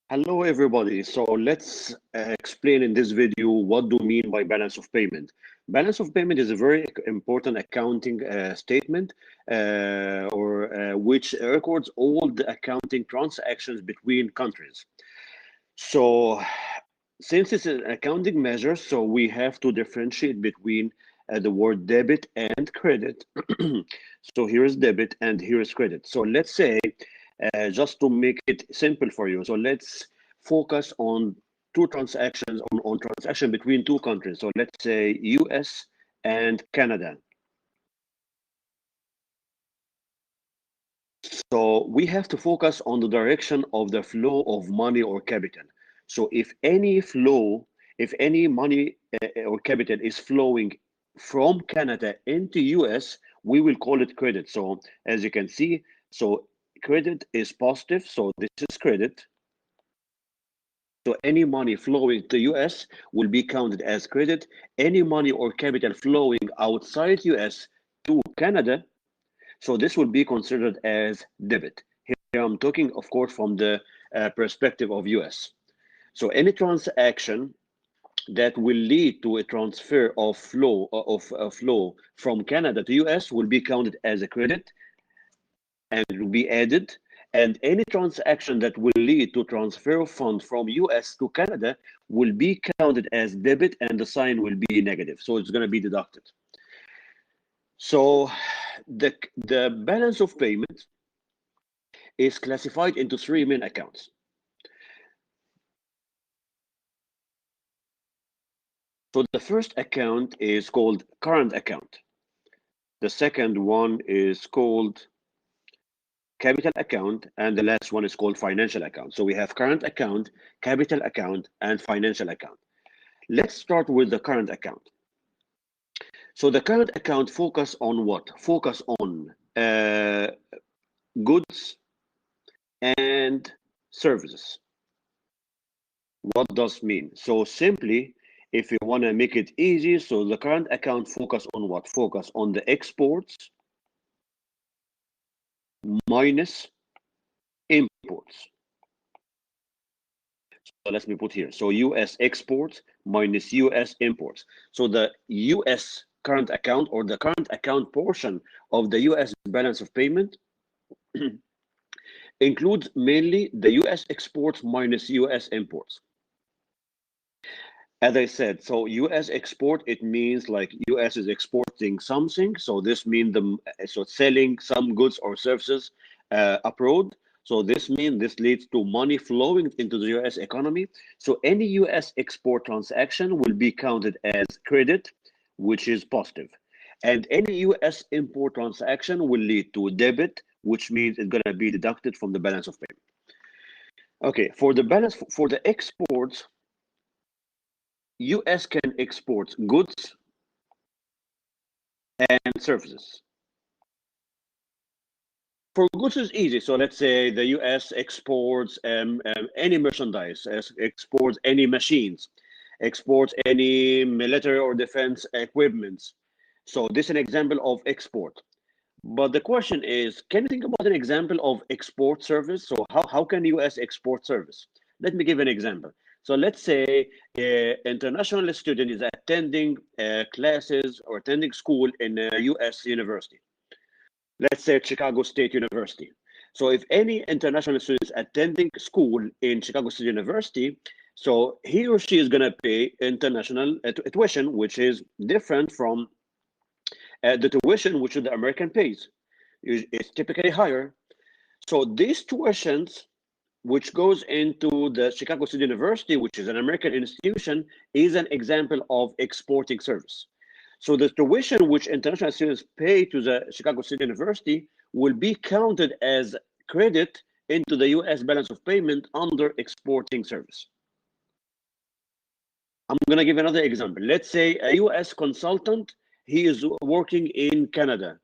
Hello, everybody. So let's explain in this video what do we mean by balance of payment. Balance of payment is a very important accounting statement which records all the accounting transactions between countries. So since it's an accounting measure, so we have to differentiate between the word debit and credit. So here is debit and here is credit. So let's say, just to make it simple for you, so let's focus on two transactions, on transaction between two countries. So let's say US and Canada. So we have to focus on the direction of the flow of money or capital. So if any flow, if any money or capital is flowing from Canada into US, we will call it credit. So as you can see, so credit is positive. So this is credit. So any money flowing to US will be counted as credit. Any money or capital flowing outside US to Canada, so this will be considered as debit. Here I'm talking, of course, from the perspective of US. So any transaction that will lead to a transfer of flow from Canada to US will be counted as a credit and will be added. And any transaction that will lead to transfer of funds from US to Canada will be counted as debit and the sign will be negative. So it's going to be deducted. So the balance of payment is classified into three main accounts. So the first account is called current account. The second one is called capital account, and the last one is called financial account. So we have current account, capital account, and financial account. Let's start with the current account. So the current account focus on what? Focus on goods and services. What does mean? So simply, if you want to make it easy, so the current account focus on what? Focus on the exports minus imports. So let me put here. So US exports minus US imports. So the US current account, or the current account portion of the US balance of payment includes mainly the US exports minus US imports. As I said, so US export, it means like US is exporting something. So this means so selling some goods or services abroad. So this means this leads to money flowing into the US economy. So any US export transaction will be counted as credit, which is positive. And any US import transaction will lead to debit, which means it's going to be deducted from the balance of payment. Okay, for the balance for the exports, US can export goods and services. For goods is easy. So let's say the US exports any merchandise, exports any machines, exports any military or defense equipments. So this is an example of export. But the question is, can you think about an example of export service? So how can US export service? Let me give an example. So let's say an international student is attending classes or attending school in a US university. Let's say Chicago State University. So if any international student is attending school in Chicago State University, so he or she is going to pay international tuition, which is different from the tuition which the American pays. It's typically higher. So these tuitions, which goes into the Chicago State University, which is an American institution, is an example of exporting service. So the tuition which international students pay to the Chicago State University will be counted as credit into the US balance of payment under exporting service. I'm going to give another example. Let's say a US consultant, he is working in Canada,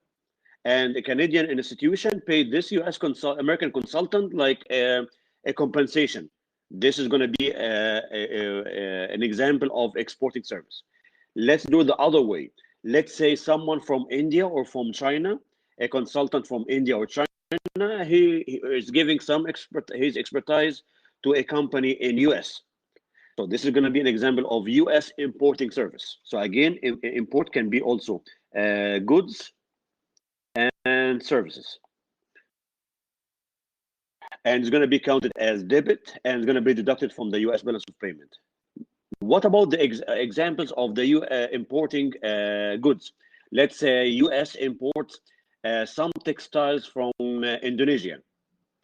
and a Canadian institution paid this US American consultant like a compensation. This is going to be an example of exporting service. Let's do it the other way. Let's say someone from India or from China, a consultant from India or China, he is giving his expertise to a company in US. So this is going to be an example of US importing service. So again, import can be also goods and services. And it's going to be counted as debit and it's going to be deducted from the US balance of payment. What about the examples of the importing goods? Let's say US imports some textiles from Indonesia.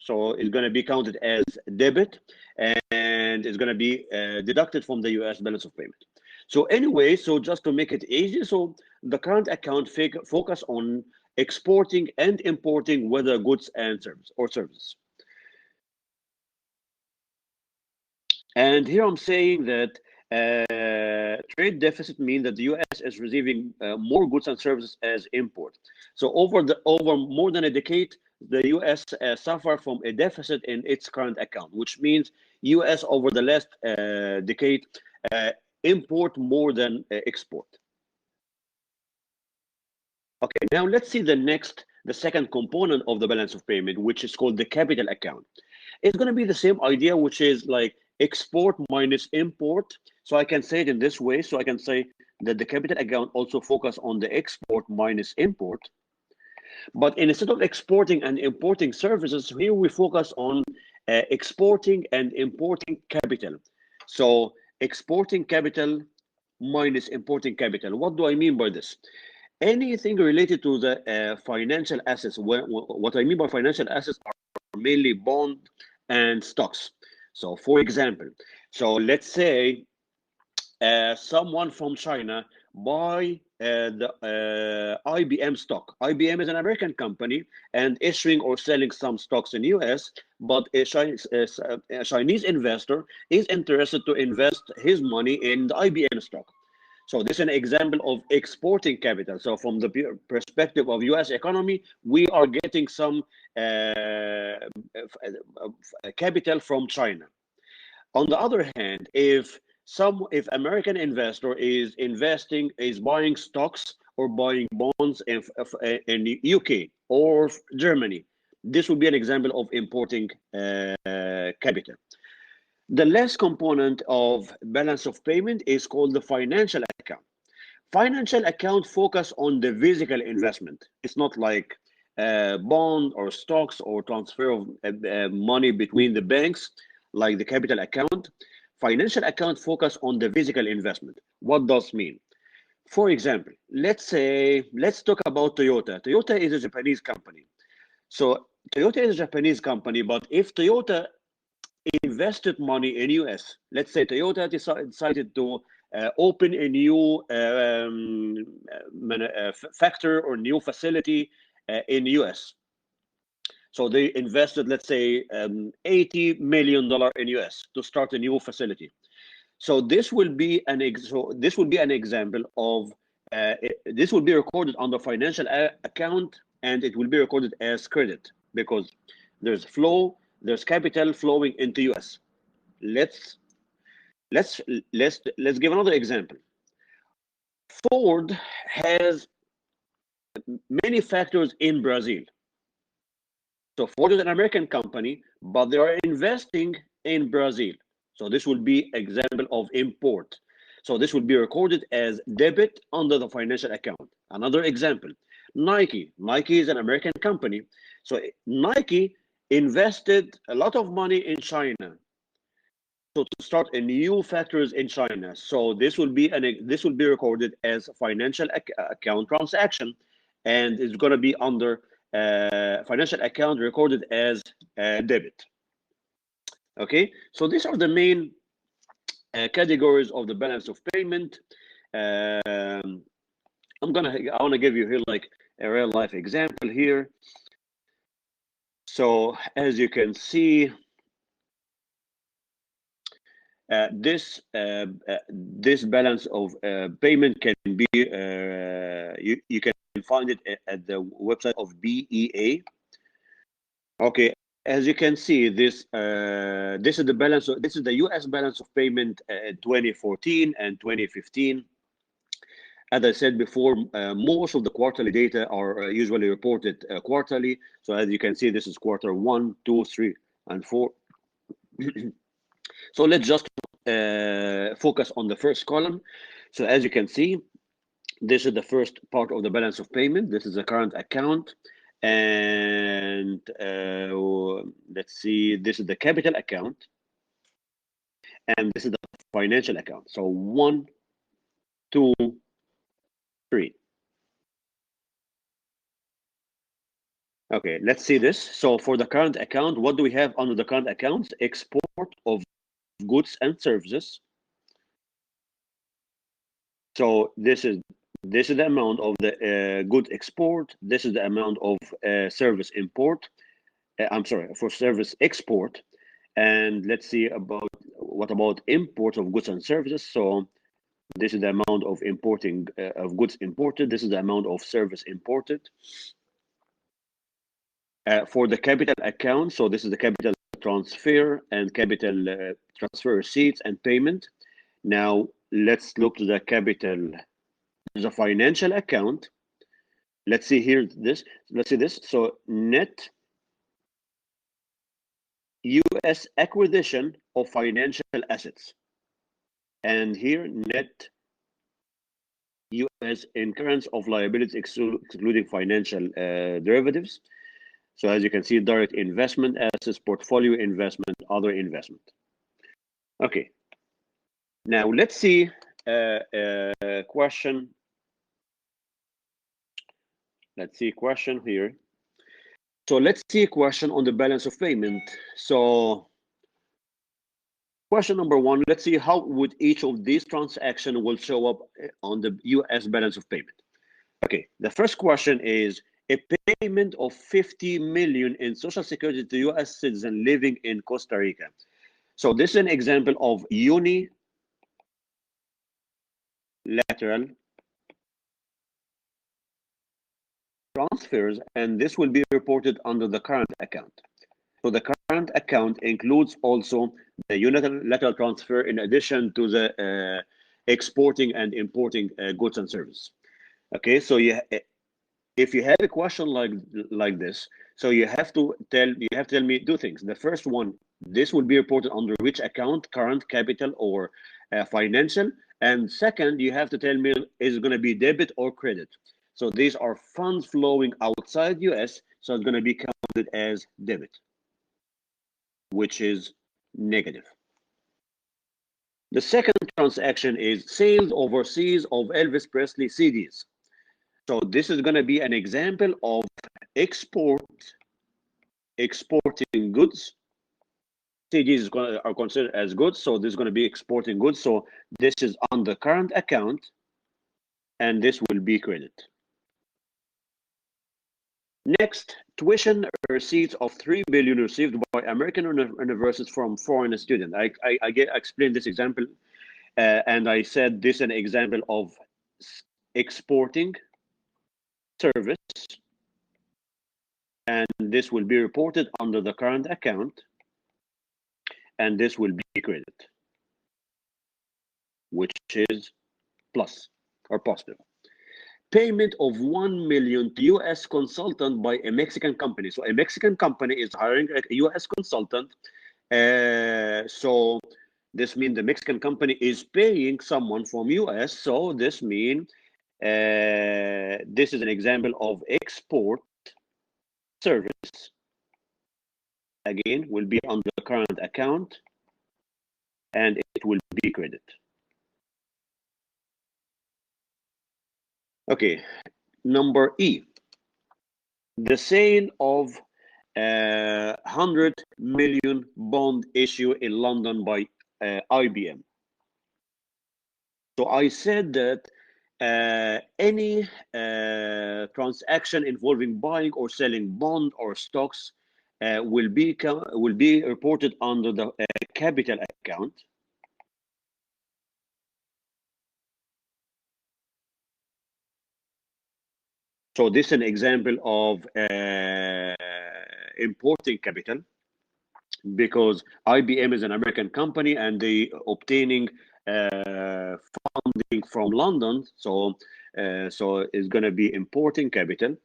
So it's going to be counted as debit and it's going to be deducted from the US balance of payment. So anyway, so just to make it easy, so the current account focus on exporting and importing whether goods and services. And here I'm saying that trade deficit means that the US is receiving more goods and services as import. So over more than a decade, the US suffered from a deficit in its current account, which means US over the last decade import more than export. Okay, now let's see the second component of the balance of payment, which is called the capital account. It's going to be the same idea, which is like export minus import. So I can say it in this way. So I can say that the capital account also focus on the export minus import. But instead of exporting and importing services, here we focus on exporting and importing capital. So exporting capital minus importing capital. What do I mean by this? Anything related to the financial assets. What I mean by financial assets are mainly bond and stocks. So for example, so let's say someone from China buy the IBM stock. IBM is an American company and issuing or selling some stocks in US, but a Chinese investor is interested to invest his money in the IBM stock. So this is an example of exporting capital. So from the perspective of US economy, we are getting some capital from China. On the other hand, if American investor is buying stocks or buying bonds in UK or Germany, this would be an example of importing capital. The last component of balance of payment is called the financial account. Financial account focus on the physical investment. It's not like bond or stocks or transfer of money between the banks like the capital account. Financial account focus on the physical investment. What does mean? For example, let's talk about Toyota. Toyota is a Japanese company. So Toyota is a Japanese company, but if Toyota invested money in US, let's say Toyota decided to open a new factory or new facility in US. So they invested, let's say, $80 million in US to start a new facility. So this will be an example of this will be recorded on the financial account and it will be recorded as credit because there's capital flowing into US. Let's give another example. Ford has many factories in Brazil. So Ford is an American company, but they are investing in Brazil. So this will be example of import. So this will be recorded as debit under the financial account. Another example, Nike. Nike is an American company. So Nike invested a lot of money in China. So to start a new factories in China. So this will be recorded as a financial account transaction, and it's going to be under financial account recorded as debit. Okay, so these are the main categories of the balance of payment. I want to give you here like a real life example here. So as you can see, this balance of payment can be you can find it at the website of BEA. Okay, as you can see, this is the balance. This is the US balance of payment 2014 and 2015. As I said before, most of the quarterly data are usually reported quarterly. So as you can see, this is quarter 1, 2, 3, and 4. So let's just focus on the first column. So as you can see, this is the first part of the balance of payment. This is the current account. And let's see, this is the capital account. And this is the financial account. So 1, 2, 3. Okay, let's see this. So for the current account, what do we have under the current account? Export of goods and services. So this is the amount of the goods export. This is the amount of service import. I'm sorry, for service export. And let's see about what about import of goods and services. So this is the amount of importing of goods imported. This is the amount of service imported. For the capital account, so this is the capital transfer and capital transfer receipts and payment. Now let's look to the capital, the financial account. Let's see here this. Let's see this. So net U.S. acquisition of financial assets, and here net U.S. incurrence of liabilities excluding financial derivatives. So as you can see, direct investment assets, portfolio investment, other investment. Okay. Now let's see a question. Let's see a question here. So let's see a question on the balance of payment. So question number 1, let's see how would each of these transactions will show up on the US balance of payment. Okay, the first question is a payment of 50 million in Social Security to US citizen living in Costa Rica. So this is an example of unilateral transfers, and this will be reported under the current account. So the current account includes also the unilateral transfer in addition to the exporting and importing goods and services. Okay, so if you have a question like this, so you have to tell me two things. The first one, this will be reported under which account, current, capital, or financial. And second, you have to tell me is it going to be debit or credit. So these are funds flowing outside US, so it's going to be counted as debit, which is negative. The second transaction is sales overseas of Elvis Presley CDs. So this is going to be an example of exporting goods. CDs are considered as goods, so this is going to be exporting goods. So this is on the current account, and this will be credit. Next, tuition receipts of 3 billion received by American universities from foreign students. I explained this example, and I said this is an example of exporting service, and this will be reported under the current account, and this will be credit, which is plus or positive. Payment of 1 million to US consultant by a Mexican company. So a Mexican company is hiring a US consultant. So this means the Mexican company is paying someone from US. So this means this is an example of export service. Again, will be on the current account, and it will be credit. Okay, number E, the sale of 100 million bond issue in London by IBM. So I said that any transaction involving buying or selling bond or stocks will be reported under the capital account. So this is an example of importing capital, because IBM is an American company and they obtaining funding from London, so it's going to be importing capital.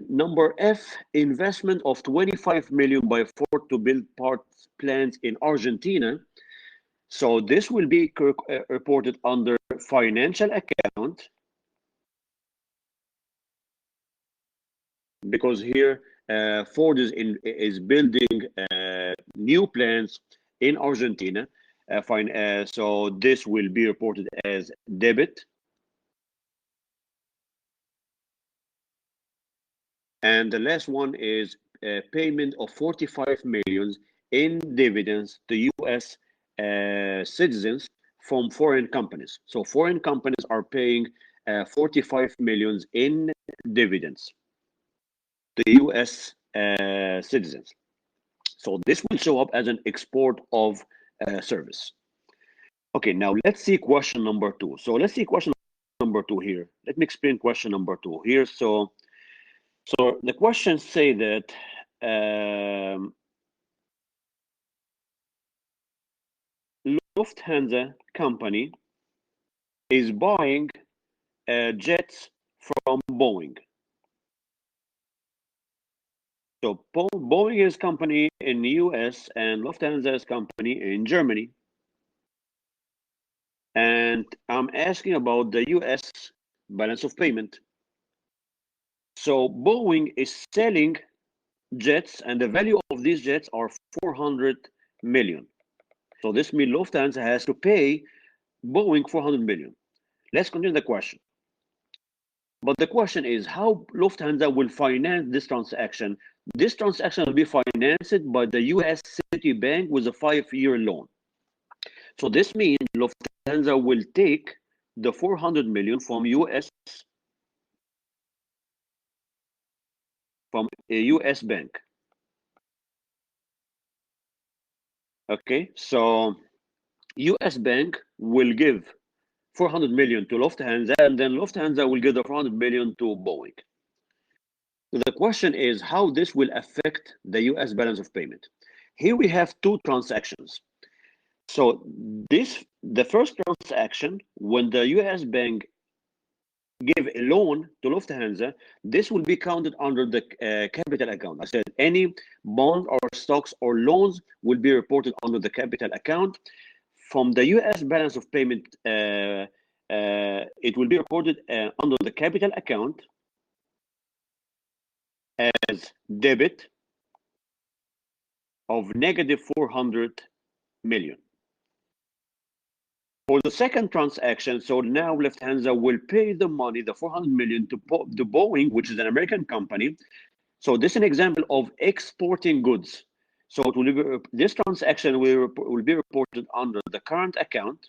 Number F, investment of 25 million by Ford to build parts plants in Argentina. So this will be reported under financial account, because here Ford is building new plants in Argentina. So this will be reported as debit. And the last one is payment of 45 million in dividends to U.S. Citizens from foreign companies. So foreign companies are paying 45 million in dividends to U.S. citizens. So this will show up as an export of service. Okay, now let's see question number 2. So let's see question number 2 here. Let me explain question number 2 here. So the questions say that Lufthansa company is buying jets from Boeing. So Boeing is company in the US and Lufthansa is company in Germany. And I'm asking about the US balance of payment. So Boeing is selling jets and the value of these jets are 400 million. So this means Lufthansa has to pay Boeing 400 million. Let's continue the question. But the question is how Lufthansa will finance this transaction. This transaction will be financed by the US Citibank with a 5-year loan. So this means Lufthansa will take the 400 million from a US bank. Okay, so US bank will give 400 million to Lufthansa, and then Lufthansa will give the 400 million to Boeing. So the question is how this will affect the US balance of payment. Here we have two transactions. So the first transaction, when the US bank give a loan to Lufthansa, this will be counted under the capital account. I said any bond or stocks or loans will be reported under the capital account. From the US balance of payment, it will be reported under the capital account as debit of negative 400 million. For the second transaction, so now Lufthansa will pay the money, the 400 million to Boeing, which is an American company. So this is an example of exporting goods. So it will be, this transaction will be reported under the current account,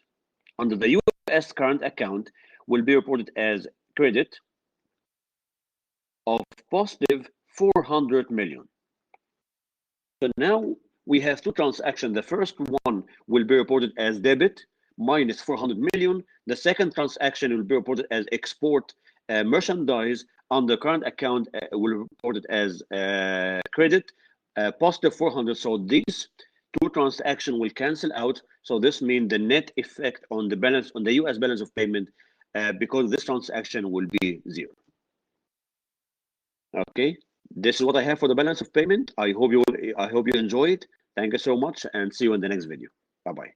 under the US current account, will be reported as credit of positive 400 million. So now we have two transactions. The first one will be reported as debit minus 400 million. The second transaction will be reported as export merchandise on the current account will be reported as credit positive 400. So these two transactions will cancel out. So this means the net effect on the balance on the US balance of payment because this transaction will be zero. Okay, this is what I have for the balance of payment. I hope you enjoy it. Thank you so much and see you in the next video. Bye-bye.